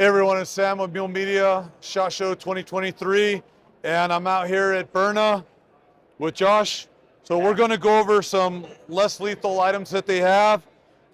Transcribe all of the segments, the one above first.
Hey everyone, it's Sam with Mule Media, SHOT Show 2023, and I'm out here at Byrna with Josh. So we're going to go over some less lethal items that they have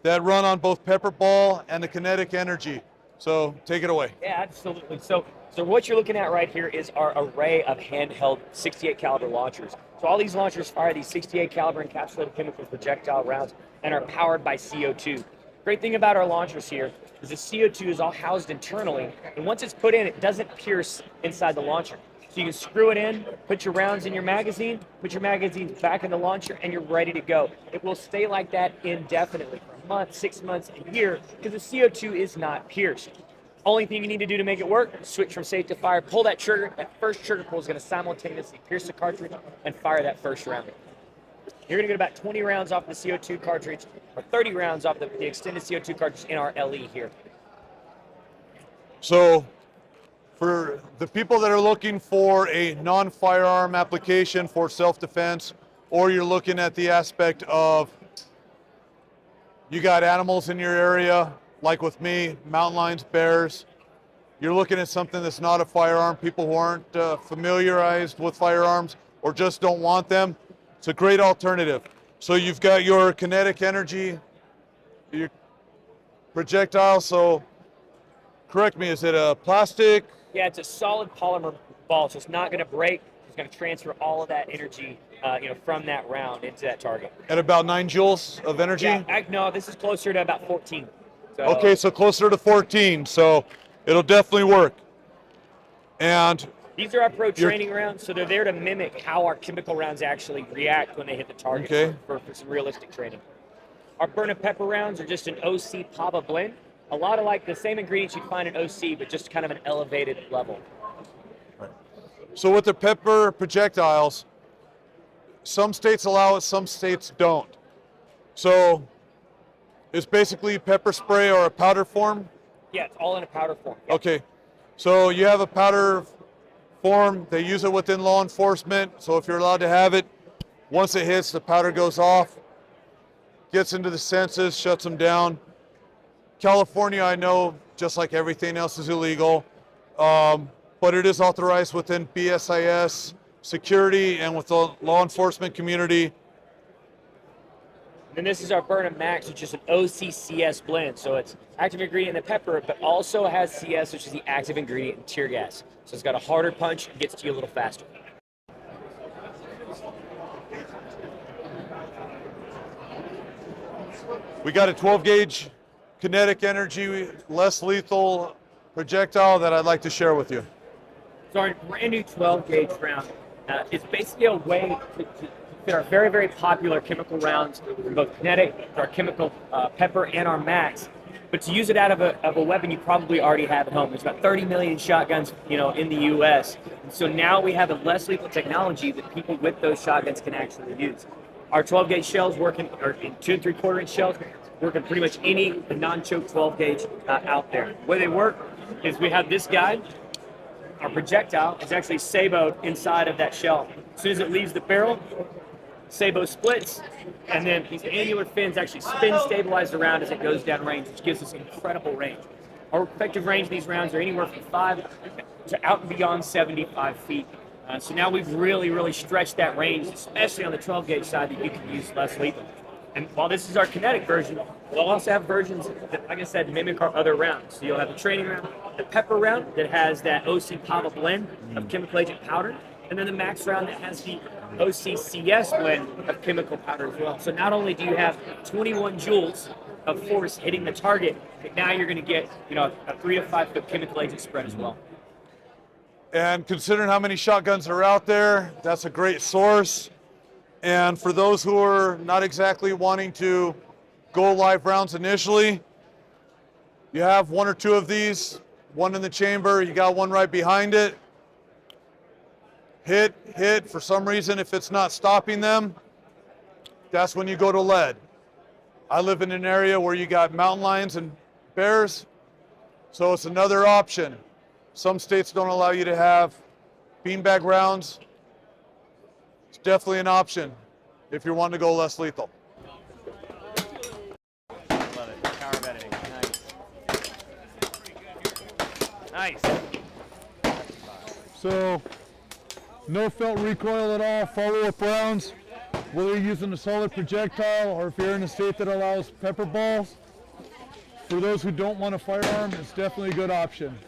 that run on both pepperball and the kinetic energy. So take it away. Yeah, absolutely. So what you're looking at right here is our array of handheld 68 caliber launchers. So all these launchers fire these 68 caliber encapsulated chemical projectile rounds and are powered by CO2. Great thing about our launchers here is the CO2 is all housed internally, and once it's put in, it doesn't pierce inside the launcher. So you can screw it in, put your rounds in your magazine, put your magazines back in the launcher, and you're ready to go. It will stay like that indefinitely for a month, 6 months, a year, because the CO2 is not pierced. Only thing you need to do to make it work, switch from safe to fire, pull that trigger. That first trigger pull is going to simultaneously pierce the cartridge and fire that first round. You're going to get about 20 rounds off the CO2 cartridge, or 30 rounds off the extended CO2 cartridge in our LE here. So for the people that are looking for a non-firearm application for self-defense, or you're looking at the aspect of you got animals in your area, like with me, mountain lions, bears, you're looking at something that's not a firearm, people who aren't familiarized with firearms or just don't want them, it's a great alternative. So you've got your kinetic energy, your projectile, so correct me, is it a plastic? Yeah, it's a solid polymer ball, so it's not going to break. It's going to transfer all of that energy from that round into that target. At about 9 joules of energy? Yeah, no, this is closer to about 14. So, okay, so closer to 14, so it'll definitely work. And these are our pro training rounds, so they're there to mimic how our chemical rounds actually react when they hit the target, okay, for some realistic training. Our Byrna pepper rounds are just an OC Pava blend. A lot of like the same ingredients you'd find in OC, but just kind of an elevated level. Right. So with the pepper projectiles, some states allow it, some states don't. So it's basically pepper spray or a powder form? Yeah, it's all in a powder form. Yep. Okay, so you have a powder form, they use it within law enforcement, so if you're allowed to have it, once it hits, the powder goes off, gets into the senses, shuts them down. California, I know, just like everything else, is illegal, but it is authorized within BSIS security and with the law enforcement community. And this is our Byrna Max, which is an OCCS blend. So it's active ingredient in the pepper, but also has CS, which is the active ingredient in tear gas. So it's got a harder punch and gets to you a little faster. We got a 12 gauge kinetic energy, less lethal projectile that I'd like to share with you. So our brand new 12 gauge round is basically a way to fit our very, very popular chemical rounds from both kinetic, our chemical pepper, and our max. But to use it out of a weapon you probably already have at home. There's about 30 million shotguns, in the U.S. And so now we have a less lethal technology that people with those shotguns can actually use. Our 12 gauge shells working, or in 2 3/4 inch shells, work in pretty much any non-choke 12 gauge out there. The way they work is we have this guy. Our projectile is actually saboed inside of that shell. As soon as it leaves the barrel, sabot splits, and then these annular fins actually spin stabilized around as it goes down range, which gives us incredible range. Our effective range of these rounds are anywhere from 5 to out and beyond 75 feet. So now we've really, really stretched that range, especially on the 12 gauge side that you can use less lethal. And while this is our kinetic version, we'll also have versions that, like I said, mimic our other rounds. So you'll have the training round, the pepper round that has that OC Pava blend of chemical agent powder, and then the max round that has the OCCS blend of chemical powder as well. So not only do you have 21 joules of force hitting the target, but now you're going to get a 3 to 5 foot chemical agent spread as well. And considering how many shotguns are out there, that's a great source. And for those who are not exactly wanting to go live rounds initially, you have 1 or 2 of these, one in the chamber, you got one right behind it. Hit, for some reason, if it's not stopping them, that's when you go to lead. I live in an area where you got mountain lions and bears, so it's another option. Some states don't allow you to have beanbag rounds. It's definitely an option if you're wanting to go less lethal. Love it. Power of editing. Nice. Nice. So, no felt recoil at all, follow-up rounds, whether you're using a solid projectile or if you're in a state that allows pepper balls. For those who don't want a firearm, it's definitely a good option.